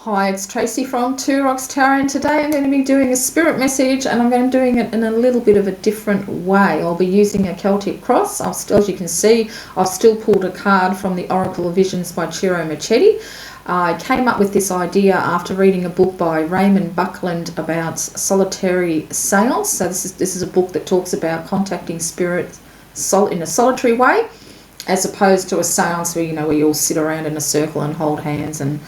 Hi, it's Tracy from Two Rocks Tarot, and today I'm going to be doing a spirit message, and I'm going to be doing it in a little bit of a different way. I'll be using a Celtic cross. As you can see, I've still pulled a card from the Oracle of Visions by Ciro Marchetti. I came up with this idea after reading a book by Raymond Buckland about solitary seance. So this is a book that talks about contacting spirits in a solitary way, as opposed to a seance where where you all sit around in a circle and hold hands and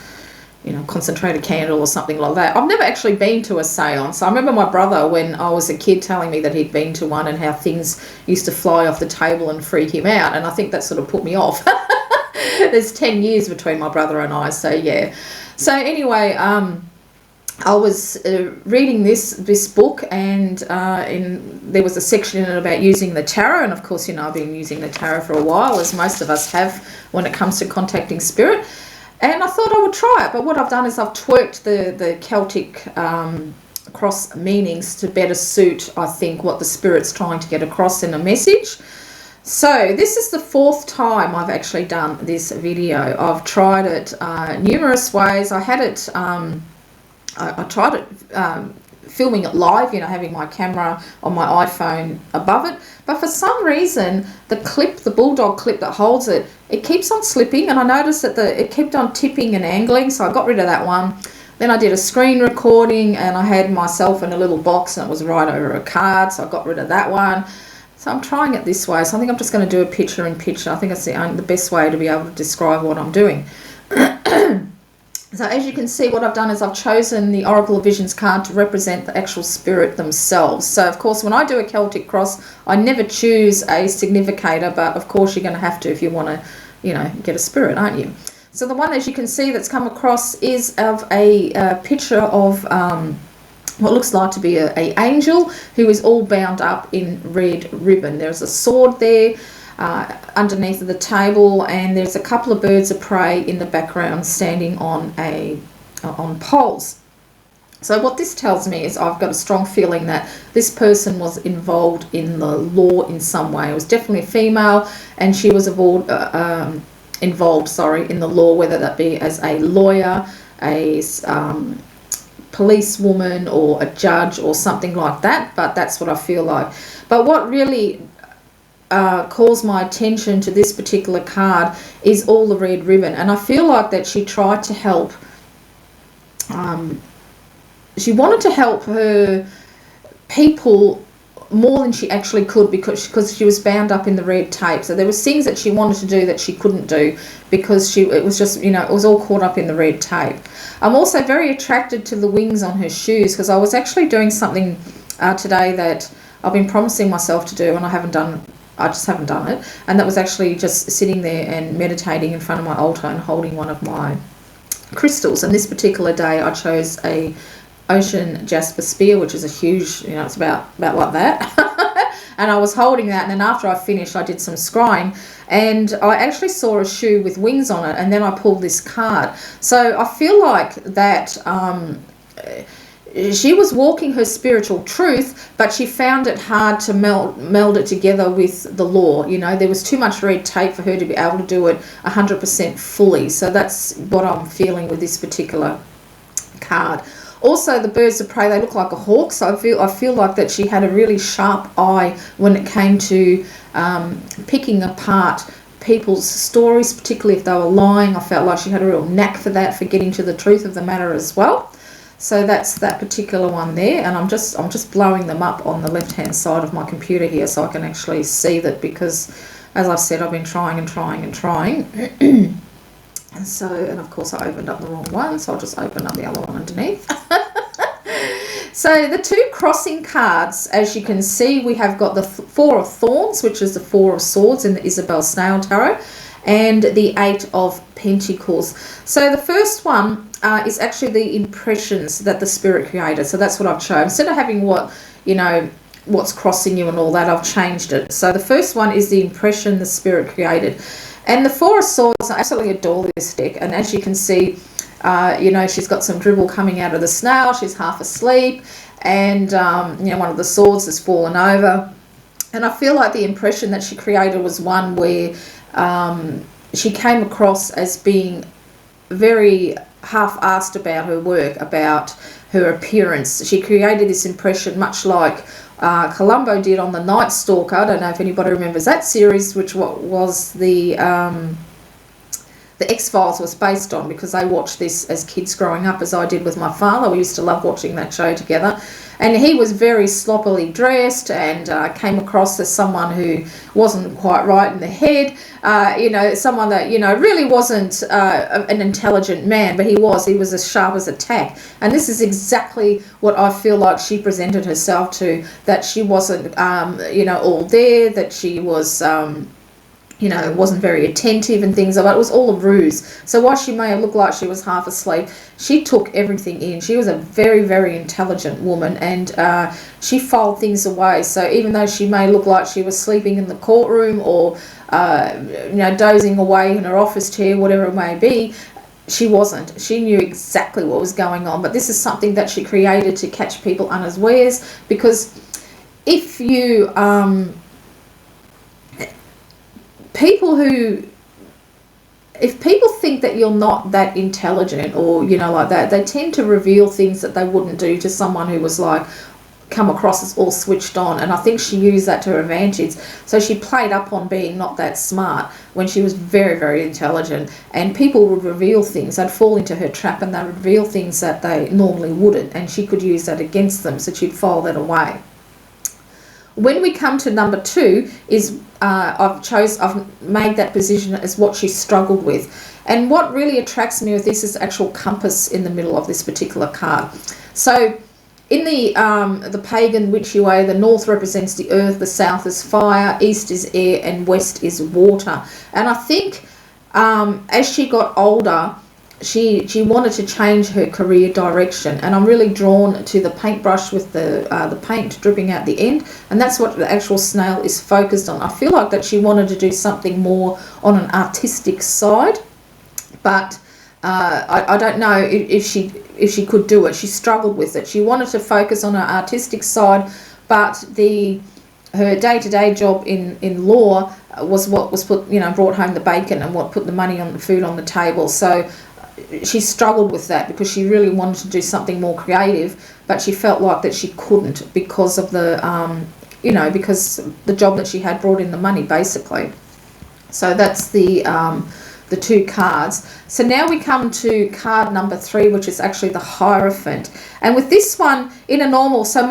concentrate a candle or something like that. I've never actually been to a seance. I remember my brother, when I was a kid, telling me that he'd been to one and how things used to fly off the table and freak him out, and I think that sort of put me off. There's 10 years between my brother and I, so yeah. So anyway, I was reading this book, and there was a section in it about using the tarot, and of course, I've been using the tarot for a while, as most of us have when it comes to contacting spirit. And I thought I would try it, but what I've done is I've twerked the Celtic cross meanings to better suit, I think, what the spirit's trying to get across in a message. So this is the fourth time I've actually done this video. I've tried it numerous ways. I had it, I tried it filming it live, having my camera on my iPhone above it, but for some reason the bulldog clip that holds it, it keeps on slipping, and I noticed that it kept on tipping and angling, so I got rid of that one. Then I did a screen recording, and I had myself in a little box, and it was right over a card, so I got rid of that one. So I'm trying it this way, so I think I'm just going to do a picture in picture. I think it's the best way to be able to describe what I'm doing. So as you can see, what I've done is I've chosen the Oracle of Visions card to represent the actual spirit themselves. So of course, when I do a Celtic cross, I never choose a significator, but of course you're going to have to if you want to, get a spirit, aren't you? So the one, as you can see, that's come across is of a picture of what looks like to be a angel who is all bound up in red ribbon. There's a sword there underneath the table, and there's a couple of birds of prey in the background standing on poles. So what this tells me is I've got a strong feeling that this person was involved in the law in some way. It was definitely a female, and she was involved in the law, whether that be as a lawyer, a policewoman, or a judge, or something like that. But that's what I feel like. But what really calls my attention to this particular card is all the red ribbon, and I feel like that she tried to help. She wanted to help her people more than she actually could, because she was bound up in the red tape. So there was things that she wanted to do that she couldn't do because it was just, it was all caught up in the red tape. I'm also very attracted to the wings on her shoes, because I was actually doing something today that I've been promising myself to do, and I just haven't done it, and that was actually just sitting there and meditating in front of my altar and holding one of my crystals. And this particular day I chose a ocean jasper spear, which is a huge, it's about like that. And I was holding that, and then after I finished, I did some scrying, and I actually saw a shoe with wings on it, and then I pulled this card. So I feel like that she was walking her spiritual truth, but she found it hard to meld it together with the law. There was too much red tape for her to be able to do it 100% fully. So that's what I'm feeling with this particular card. Also, the birds of prey, they look like a hawk, so I feel like that she had a really sharp eye when it came to picking apart people's stories, particularly if they were lying. I felt like she had a real knack for that, for getting to the truth of the matter as well. So that's that particular one there, and I'm just blowing them up on the left-hand side of my computer here so I can actually see that, because, as I've said, I've been trying and trying and trying. And of course I opened up the wrong one, so I'll just open up the other one underneath. So the two crossing cards, as you can see, we have got the Four of Thorns, which is the Four of Swords in the Isabel Snail Tarot, and the Eight of Pentacles. So the first one is actually the impressions that the spirit created. So that's what I've chosen. Instead of having what's crossing you and all that, I've changed it. So the first one is the impression the spirit created. And the Four of Swords, I absolutely adore this deck. And as you can see, she's got some dribble coming out of the snail. She's half asleep, and one of the swords has fallen over. And I feel like the impression that she created was one where she came across as being very half-asked about her work, about her appearance. She created this impression much like Columbo did on The Night Stalker. I don't know if anybody remembers that series, which was the X-Files was based on, because I watched this as kids growing up, as I did with my father. We used to love watching that show together. And he was very sloppily dressed and came across as someone who wasn't quite right in the head. Someone that, really wasn't an intelligent man, but he was as sharp as a tack. And this is exactly what I feel like she presented herself to, that she wasn't, all there, that she was... wasn't very attentive and things like that. It was all a ruse. So while she may have looked like she was half asleep, she took everything in. She was a very, very intelligent woman, and she filed things away. So even though she may look like she was sleeping in the courtroom or, dozing away in her office chair, whatever it may be, she wasn't. She knew exactly what was going on. But this is something that she created to catch people unawares, because if you... if people think that you're not that intelligent or, like that, they tend to reveal things that they wouldn't do to someone who was like, come across as all switched on. And I think she used that to her advantage. So she played up on being not that smart when she was very, very intelligent. And people would reveal things. They'd fall into her trap and they'd reveal things that they normally wouldn't. And she could use that against them. So she'd file that away. When we come to number 2 is I've made that position as what she struggled with. And what really attracts me with this is the actual compass in the middle of this particular card. So in the pagan witchy way, the north represents the earth, the south is fire, east is air, and west is water. And I think as she got older, she wanted to change her career direction, and I'm really drawn to the paintbrush with the paint dripping out the end, and that's what the actual snail is focused on. I feel like that she wanted to do something more on an artistic side, but I don't know if she could do it. She struggled with it. She wanted to focus on her artistic side, but her day-to-day job in law was what was brought home the bacon and what put the money on the food on the table. So she struggled with that because she really wanted to do something more creative, but she felt like that she couldn't because of the because the job that she had brought in the money, basically. So that's the 2 cards. So now we come to card number 3, which is actually the Hierophant. And with this one, in a normal, so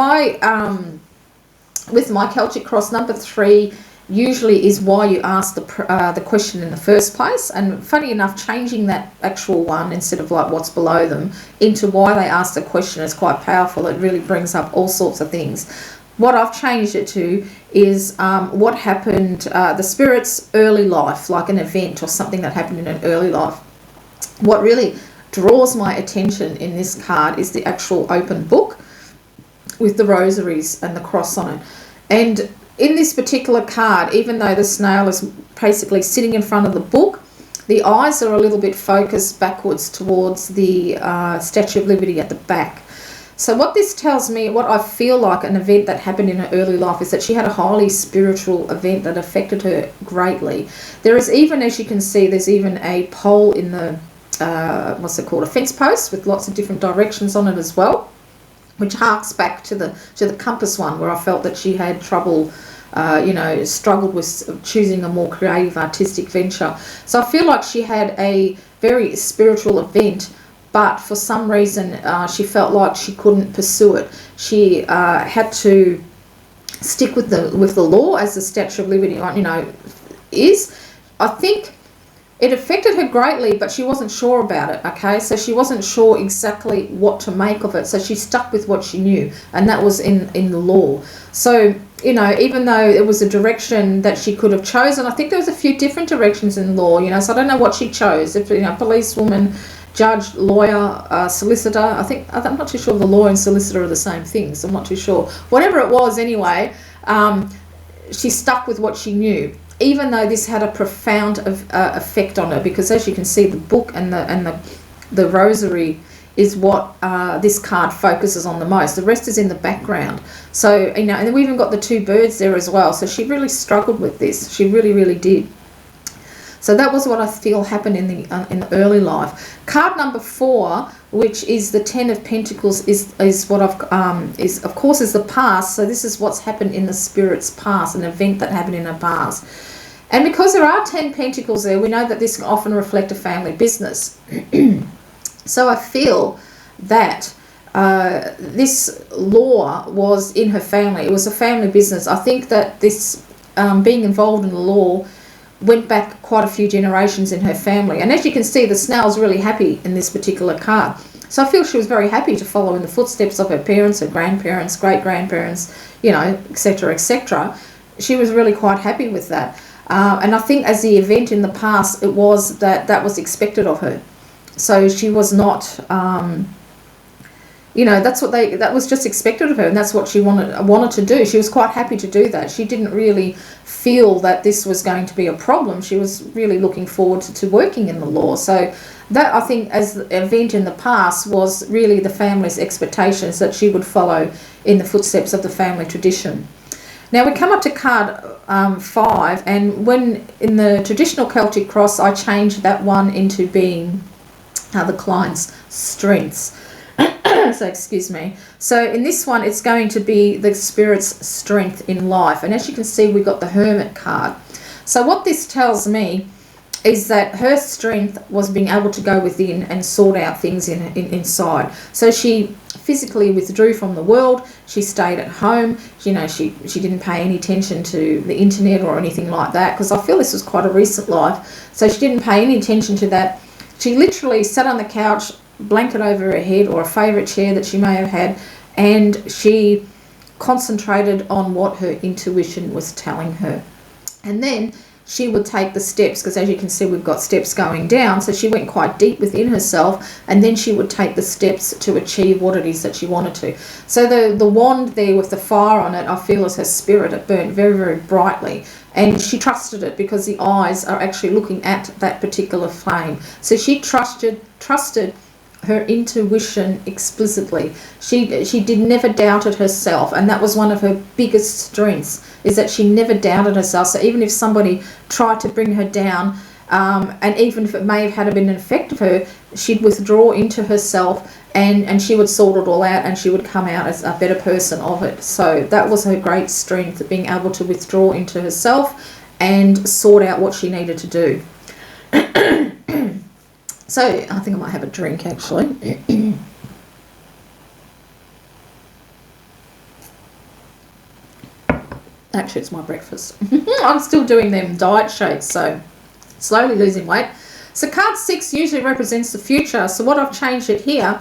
with my Celtic cross, number 3 usually is why you ask the question in the first place. And funny enough, changing that actual one instead of like what's below them into why they ask the question is quite powerful. It really brings up all sorts of things. What I've changed it to is what happened, the spirit's early life, like an event or something that happened in an early life. What really draws my attention in this card is the actual open book with the rosaries and the cross on it. And in this particular card, even though the snail is basically sitting in front of the book, the eyes are a little bit focused backwards towards the Statue of Liberty at the back. So what this tells me, what I feel like an event that happened in her early life, is that she had a highly spiritual event that affected her greatly. There is even, as you can see, there's even a pole in the, a fence post with lots of different directions on it as well, which harks back to the compass one, where I felt that she had trouble, struggled with choosing a more creative artistic venture. So I feel like she had a very spiritual event, but for some reason she felt like she couldn't pursue it. She had to stick with the law, as the Statue of Liberty, is. I think it affected her greatly, but she wasn't sure about it, okay? So she wasn't sure exactly what to make of it, so she stuck with what she knew, and that was in the law. So, even though it was a direction that she could have chosen, I think there was a few different directions in law, so I don't know what she chose. If, policewoman, judge, lawyer, solicitor, I'm not too sure the law and solicitor are the same things, I'm not too sure. Whatever it was anyway, she stuck with what she knew, even though this had a profound effect on her, because as you can see, the book and the rosary is what this card focuses on the most. The rest is in the background. So, and then we even got the 2 birds there as well. So she really struggled with this. She really, really did. So that was what I feel happened in the early life. Card number 4, which is the 10 of Pentacles, is what I've is of course is the past. So this is what's happened in the spirit's past, an event that happened in the past. And because there are 10 Pentacles there, we know that this can often reflect a family business. So I feel that this law was in her family. It was a family business. I think that this being involved in the law went back quite a few generations in her family. And as you can see, the snail's really happy in this particular card. So I feel she was very happy to follow in the footsteps of her parents, her grandparents, great-grandparents, you know, etc., etc. She was really quite happy with that. And I think as the event in the past, it was that was expected of her. So she was not... you know, that was just expected of her, and that's what she wanted to do. She was quite happy to do that. She didn't really feel that this was going to be a problem. She was really looking forward to working in the law. So that, I think, as the event in the past, was really the family's expectations that she would follow in the footsteps of the family tradition. Now we come up to card 5, and when in the traditional Celtic cross, I changed that one into being the client's strengths. So excuse me. So in this one, it's going to be the spirit's strength in life. And as you can see, we got the Hermit card. So what this tells me is that her strength was being able to go within and sort out things inside. So she physically withdrew from the world. She stayed at home. You know, she didn't pay any attention to the internet or anything like that, because I feel this was quite a recent life. So she didn't pay any attention to that. She literally sat on the couch, blanket over her head, or a favourite chair that she may have had, and she concentrated on what her intuition was telling her. And then she would take the steps, because as you can see, we've got steps going down. So she went quite deep within herself, and then she would take the steps to achieve what it is that she wanted to. So the wand there with the fire on it, I feel is her spirit. It burnt very, very brightly. And she trusted it because the eyes are actually looking at that particular flame. So she trusted her intuition explicitly. She never doubted herself, and that was one of her biggest strengths, is that she never doubted herself. So even if somebody tried to bring her down, and even if it may have had been an effect of her, she'd withdraw into herself, and she would sort it all out, and she would come out as a better person of it. So that was her great strength, being able to withdraw into herself and sort out what she needed to do. So I think I might have a drink, actually. Actually, it's my breakfast. I'm still doing them diet shakes, so slowly losing weight. So card 6 usually represents the future. So what I've changed it here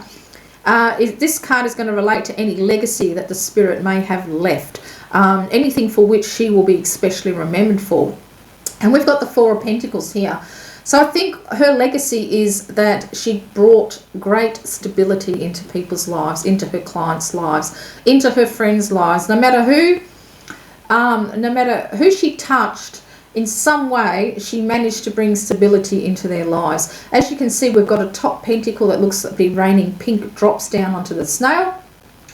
is this card is going to relate to any legacy that the spirit may have left. Anything for which she will be especially remembered for. And we've got the 4 of Pentacles here. So I think her legacy is that she brought great stability into people's lives, into her clients' lives, into her friends' lives. No matter who she touched, in some way she managed to bring stability into their lives. As you can see, we've got a top pentacle that looks to be raining pink drops down onto the snail.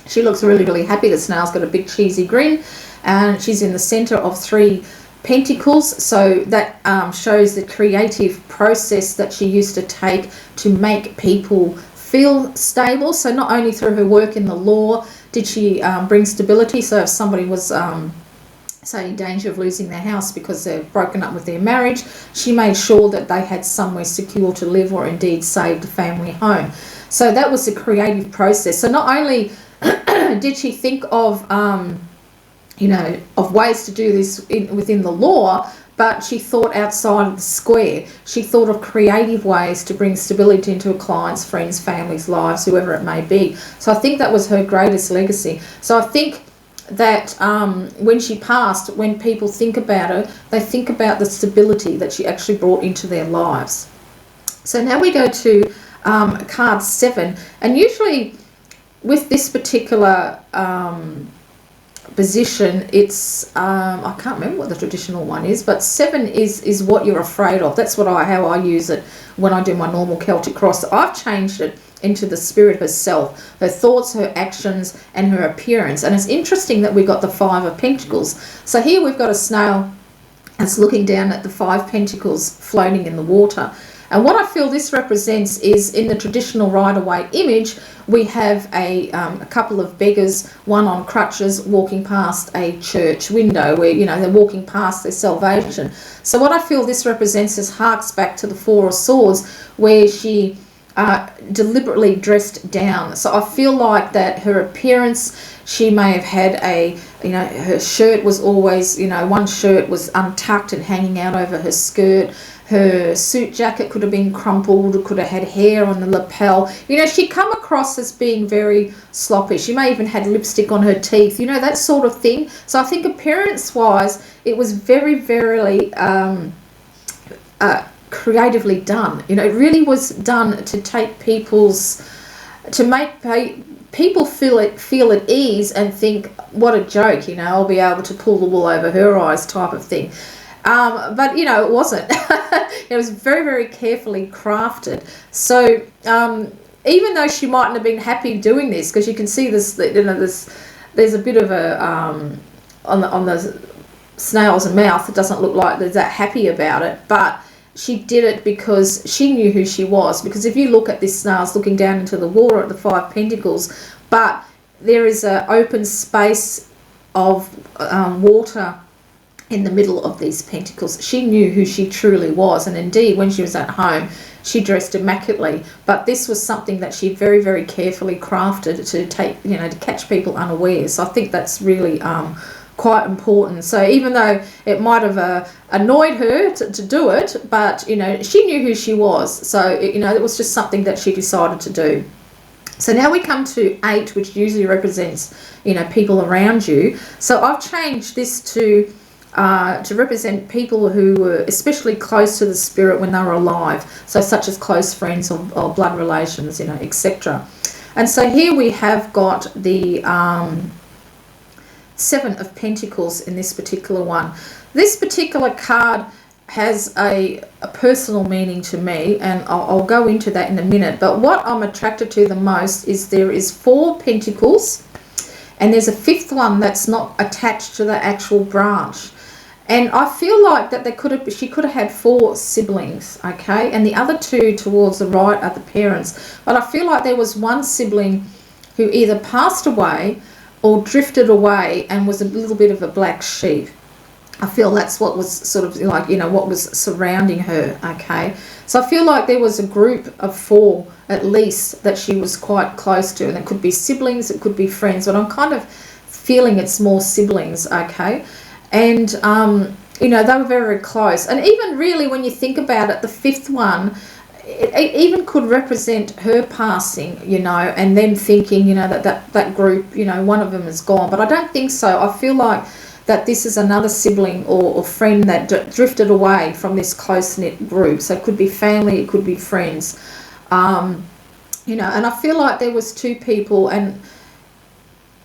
She looks really, really happy. The snail's got a big cheesy grin, and she's in the center of 3 Pentacles. So that shows the creative process that she used to take to make people feel stable. So not only through her work in the law did she bring stability. So if somebody was say in danger of losing their house because they've broken up with their marriage, she made sure that they had somewhere secure to live, or indeed saved a family home. So that was the creative process. So not only did she think of of ways to do this within the law, but she thought outside of the square. She thought of creative ways to bring stability into her clients, friends, families' lives, whoever it may be. So I think that was her greatest legacy. So I think that when she passed, when people think about her, they think about the stability that she actually brought into their lives. So now we go to card 7, and usually with this particular position, it's I can't remember what the traditional one is, but 7 is what you're afraid of. That's how I use it when I do my normal Celtic cross. I've changed it into the spirit herself, her thoughts, her actions, and her appearance. And it's interesting that we got the 5 of Pentacles. So here we've got a snail It's looking down at the 5 pentacles floating in the water. And what I feel this represents is, in the traditional Rider-Waite image, we have a couple of beggars, one on crutches, walking past a church window where, you know, they're walking past their salvation. So what I feel this represents is harks back to the 4 of Swords, where she deliberately dressed down. So I feel like that her appearance, she may have had a, you know, her shirt was always, you know, one shirt was untucked and hanging out over her skirt. Her suit jacket could have been crumpled, could have had hair on the lapel. You know, she come across as being very sloppy. She may even had lipstick on her teeth, you know, that sort of thing. So I think appearance-wise, it was very, very creatively done. You know, it really was done to take to make people feel at ease and think, what a joke, you know, I'll be able to pull the wool over her eyes type of thing. But, you know, it wasn't. It was very, very carefully crafted. So even though she mightn't have been happy doing this, because you can see this, you know, there's a bit of a, on the snail's mouth, it doesn't look like they're that happy about it, but she did it because she knew who she was. Because if you look at this snail's looking down into the water at the 5 pentacles, but there is an open space of water in the middle of these pentacles. She knew who she truly was, and indeed when she was at home she dressed immaculately, but this was something that she very, very carefully crafted to take, you know, to catch people unawares. So I think that's really quite important. So even though it might have annoyed her to do it, but, you know, she knew who she was, so you know, it was just something that she decided to do. So now we come to 8, which usually represents, you know, people around you. So I've changed this to represent people who were especially close to the spirit when they were alive, so such as close friends or blood relations, you know, etc. And so here we have got the 7 of Pentacles in this particular one. This particular card has a personal meaning to me, and I'll go into that in a minute. But what I'm attracted to the most is there is 4 pentacles, and there's a 5th one that's not attached to the actual branch. And I feel like that she could have had 4 siblings, okay? And the other 2 towards the right are the parents. But I feel like there was one sibling who either passed away or drifted away and was a little bit of a black sheep. I feel that's what was sort of like, you know, what was surrounding her, okay? So I feel like there was a group of 4 at least that she was quite close to, and it could be siblings, it could be friends, but I'm kind of feeling it's more siblings, okay? And, you know, they were very, very close. And even really when you think about it, the 5th one, it even could represent her passing, you know, and them thinking, you know, that group, you know, one of them is gone. But I don't think so. I feel like that this is another sibling or friend that drifted away from this close-knit group. So it could be family, it could be friends, you know. And I feel like there was 2 people, and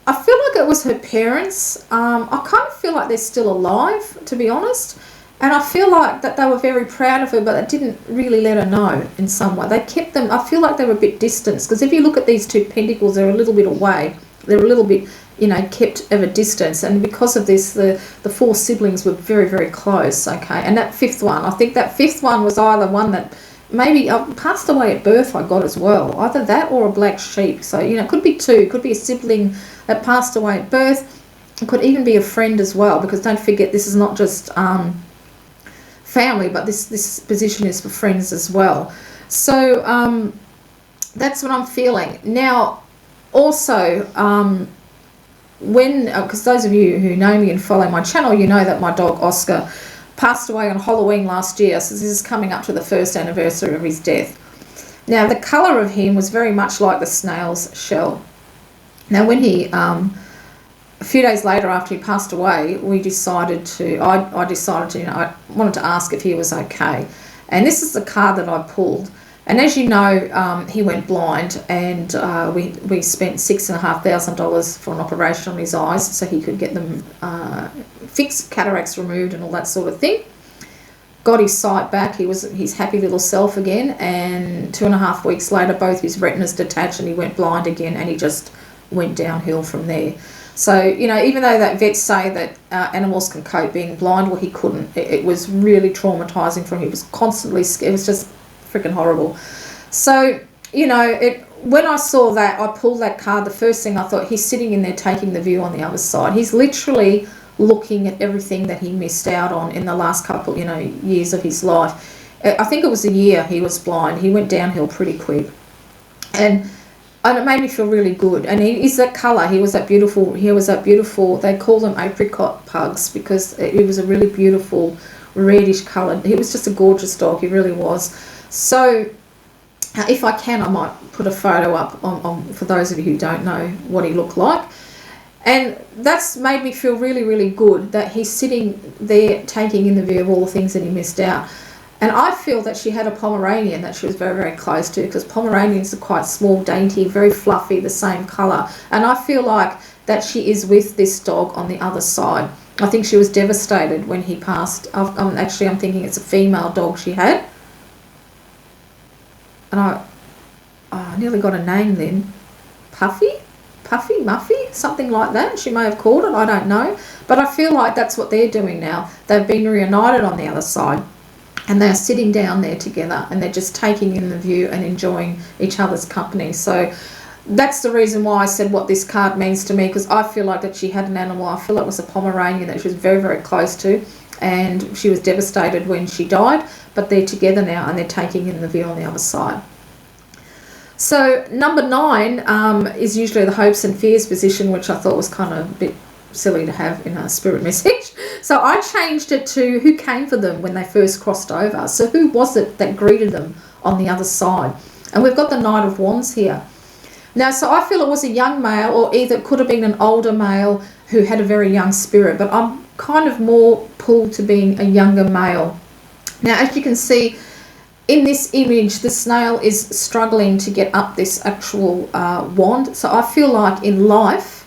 I feel like it was her parents. I kind of feel like they're still alive, to be honest. And I feel like that they were very proud of her, but they didn't really let her know in some way. They kept them, I feel like they were a bit distant. Because if you look at these 2 pentacles, they're a little bit away. They're a little bit, you know, kept at a distance. And because of this, the 4 siblings were very, very close, okay? And that 5th one, I think that 5th one was either one that maybe passed away at birth, I got as well. Either that or a black sheep. So, you know, it could be 2. It could be a sibling that passed away at birth. It could even be a friend as well, because don't forget, this is not just family, but this position is for friends as well. So that's what I'm feeling. Now, also, because those of you who know me and follow my channel, you know that my dog Oscar passed away on Halloween last year, so this is coming up to the 1st anniversary of his death. Now, the colour of him was very much like the snail's shell. Now, when he, a few days later after he passed away, I decided to, you know, I wanted to ask if he was okay. And this is the card that I pulled. And as you know, he went blind, and we spent $6,500 for an operation on his eyes so he could get them fixed, cataracts removed and all that sort of thing. Got his sight back. He was his happy little self again, and 2.5 weeks later both his retinas detached and he went blind again, and he just went downhill from there. So, you know, even though that vets say that animals can cope being blind, well, he couldn't. It was really traumatizing for him. He was constantly scared. It was just freaking horrible. So, you know, when I saw that, I pulled that card. The first thing I thought, he's sitting in there taking the view on the other side. He's literally looking at everything that he missed out on in the last couple, you know, years of his life. I think it was a year he was blind. He went downhill pretty quick. And it made me feel really good. And he is that colour. He was that beautiful. They call them apricot pugs because he was a really beautiful reddish colour. He was just a gorgeous dog. He really was. So if I can, I might put a photo up on for those of you who don't know what he looked like. And that's made me feel really, really good that he's sitting there taking in the view of all the things that he missed out. And I feel that she had a Pomeranian that she was very, very close to, because Pomeranians are quite small, dainty, very fluffy, the same colour. And I feel like that she is with this dog on the other side. I think she was devastated when he passed. I'm thinking it's a female dog she had. And I nearly got a name then. Puffy, Muffy, something like that. She may have called it, I don't know. But I feel like that's what they're doing now. They've been reunited on the other side. And they're sitting down there together and they're just taking in the view and enjoying each other's company. So that's the reason why I said what this card means to me, because I feel like that she had an animal. I feel like it was a Pomeranian that she was very, very close to. And she was devastated when she died. But they're together now and they're taking in the view on the other side. So number 9 is usually the hopes and fears position, which I thought was kind of a bit silly to have in a spirit message. So I changed it to who came for them when they first crossed over. So who was it that greeted them on the other side? And we've got the Knight of Wands here. Now, so I feel it was a young male, or either it could have been an older male who had a very young spirit, but I'm kind of more pulled to being a younger male. Now, as you can see in this image, the snail is struggling to get up this actual wand. So I feel like in life,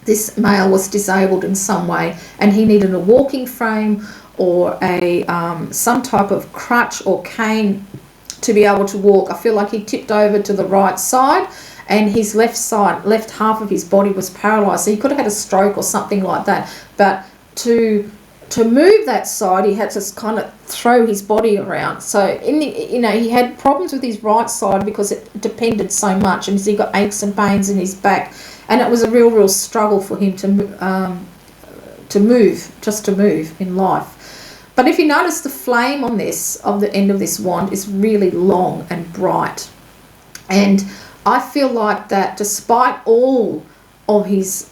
this male was disabled in some way and he needed a walking frame or a some type of crutch or cane to be able to walk. I feel like he tipped over to the right side and his left half of his body was paralyzed. So he could have had a stroke or something like that. But to move that side, he had to kind of throw his body around. So he had problems with his right side because it depended so much, and he got aches and pains in his back, and it was a real struggle for him to move in life. But if you notice, the flame on the end of this wand is really long and bright, and I feel like that despite all of his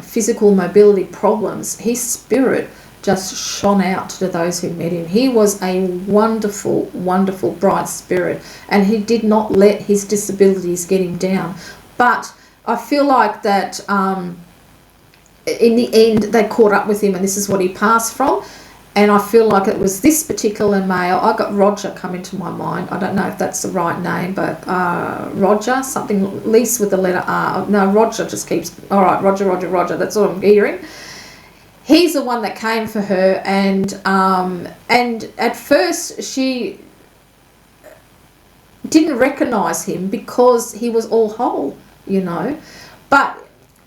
physical mobility problems, his spirit just shone out to those who met him. He was a wonderful, wonderful, bright spirit, and he did not let his disabilities get him down. But I feel like that in the end they caught up with him, and this is what he passed from. And I feel like it was this particular male. I got Roger come into my mind. I don't know if that's the right name, but Roger, something at least with the letter R. No, Roger just keeps, all right, Roger, that's what I'm hearing. He's the one that came for her, and at first she didn't recognise him because he was all whole, you know. But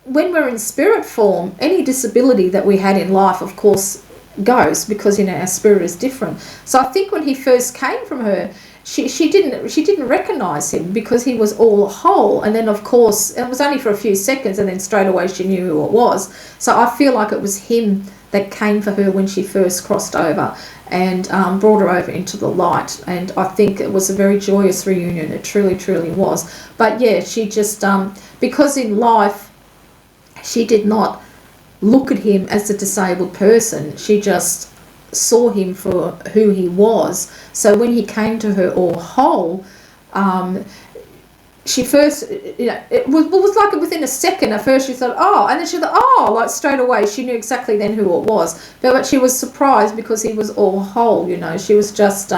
when we're in spirit form, any disability that we had in life, of course, goes, because, you know, our spirit is different. So I think when he first came from her, she didn't recognise him because he was all whole. And then, of course, it was only for a few seconds, and then straight away she knew who it was. So I feel like it was him that came for her when she first crossed over and brought her over into the light. And I think it was a very joyous reunion. It truly, truly was. But yeah, she just, because in life she did not look at him as a disabled person, she just saw him for who he was. So when he came to her all whole, she first, you know, it was like within a second. At first she thought, oh, and then she thought, oh, like straight away she knew exactly then who it was. But she was surprised because he was all whole, you know. She was just,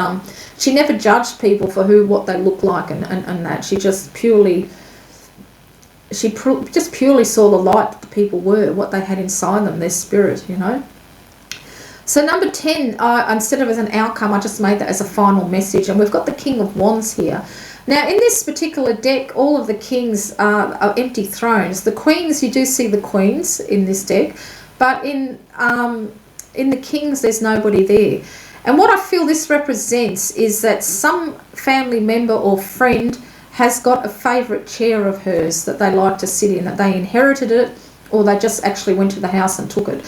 she never judged people for what they looked like and that. She just purely saw the light that the people were, what they had inside them, their spirit, you know. So number 10, instead of as an outcome, I just made that as a final message. And we've got the King of Wands here. Now, in this particular deck, all of the kings are empty thrones. The queens, you do see the queens in this deck, but in the kings, there's nobody there. And what I feel this represents is that some family member or friend has got a favourite chair of hers that they like to sit in, that they inherited it, or they just actually went to the house and took it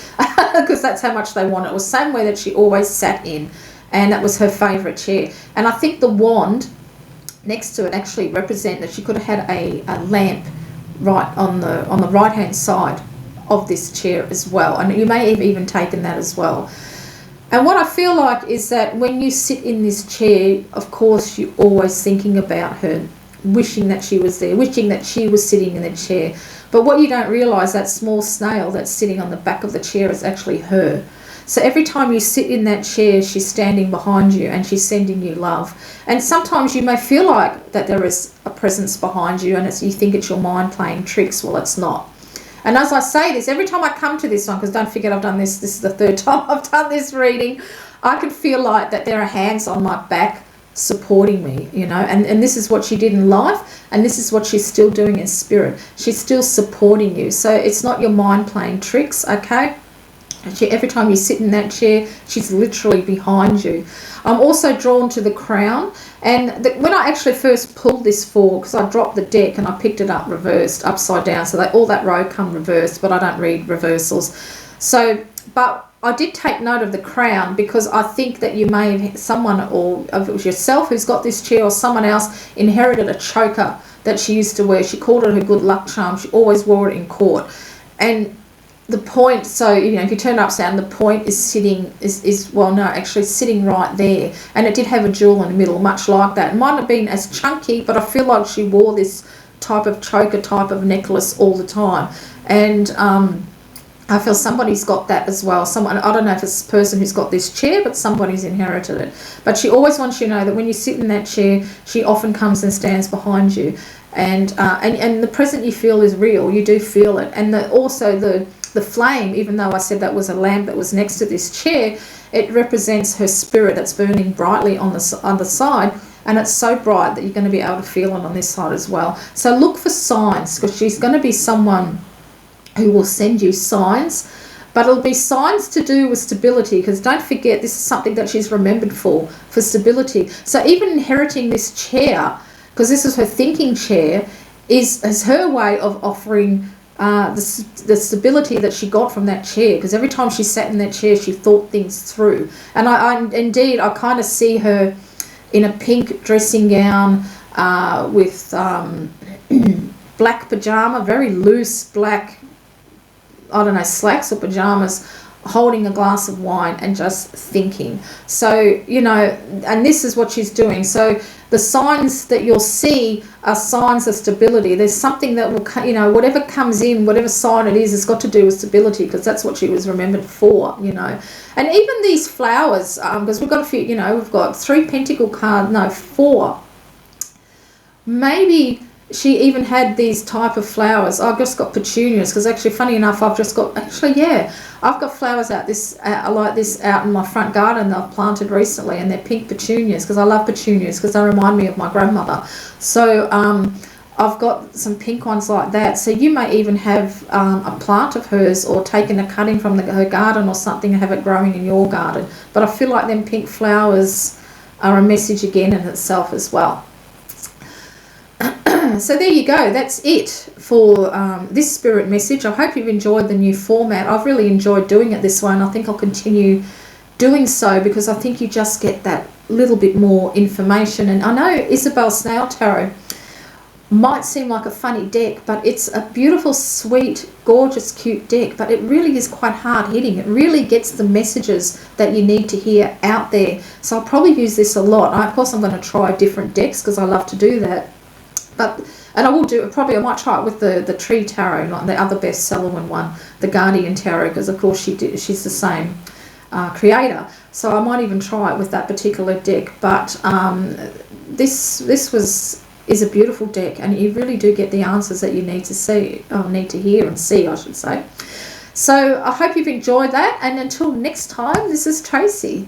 because that's how much they want it. It was somewhere that she always sat in, and that was her favourite chair. And I think the wand next to it actually represent that she could have had a lamp right on the right hand side of this chair as well, and you may have even taken that as well. And what I feel like is that when you sit in this chair, of course you're always thinking about her, wishing that she was there, wishing that she was sitting in the chair. But what you don't realise, that small snail that's sitting on the back of the chair is actually her. So every time you sit in that chair, she's standing behind you and she's sending you love. And sometimes you may feel like that there is a presence behind you and you think it's your mind playing tricks. Well, it's not. And as I say this, every time I come to this one, because don't forget I've done this is the third time I've done this reading, I can feel like that there are hands on my back supporting me, you know, and this is what she did in life, and this is what she's still doing in spirit. She's still supporting you. So it's not your mind playing tricks, okay? Every time you sit in that chair, she's literally behind you. I'm also drawn to the crown, and when I actually first pulled this for, because I dropped the deck and I picked it up reversed, upside down, so all that row come reversed, but I don't read reversals. So, but I did take note of the crown because I think that you may have someone, or if it was yourself who's got this chair, or someone else inherited a choker that she used to wear. She called it her good luck charm. She always wore it in court. And the point, so, you know, if you turn it upside down, the point is sitting, well, no, actually sitting right there. And it did have a jewel in the middle, much like that. It might have been as chunky, but I feel like she wore this type of choker, type of necklace all the time. And I feel somebody's got that as well. Someone, I don't know if it's the person who's got this chair, but somebody's inherited it. But she always wants you to know that when you sit in that chair, she often comes and stands behind you. And the present you feel is real. You do feel it. And also the flame, even though I said that was a lamp that was next to this chair, it represents her spirit that's burning brightly on the other side, and it's so bright that you're going to be able to feel it on this side as well. So look for signs, because she's going to be someone who will send you signs, but it'll be signs to do with stability, because don't forget, this is something that she's remembered for stability. So even inheriting this chair, because this is her thinking chair, is her way of offering the stability that she got from that chair, because every time she sat in that chair, she thought things through. And I kind of see her in a pink dressing gown with black pajama, very loose black, I don't know, slacks or pajamas, holding a glass of wine and just thinking. So, you know, and this is what she's doing. So the signs that you'll see are signs of stability. There's something that will, you know, whatever comes in, whatever sign it is, it's got to do with stability, because that's what she was remembered for, you know. And even these flowers, because we've got a few, you know, we've got 3 pentacle cards, no, 4. Maybe she even had these type of flowers. I've just got petunias, because actually, funny enough, I've got flowers like this out in my front garden that I've planted recently, and they're pink petunias, because I love petunias, because they remind me of my grandmother. So I've got some pink ones like that. So you may even have a plant of hers, or taken a cutting from her garden or something, and have it growing in your garden. But I feel like them pink flowers are a message again in itself as well. So there you go. That's it for this spirit message. I hope you've enjoyed the new format. I've really enjoyed doing it this way, and I think I'll continue doing so, because I think you just get that little bit more information. And I know Isabel Snail Tarot might seem like a funny deck, but it's a beautiful, sweet, gorgeous, cute deck, but it really is quite hard hitting. It really gets the messages that you need to hear out there. So I'll probably use this a lot. Of course, I'm going to try different decks, because I love to do that. And I will do it, probably I might try it with the Tree Tarot, not the other bestseller one, the Guardian Tarot, because of course she's the same creator. So I might even try it with that particular deck. But this is a beautiful deck, and you really do get the answers that you need to hear and see, I should say. So I hope you've enjoyed that, and until next time, this is Tracy.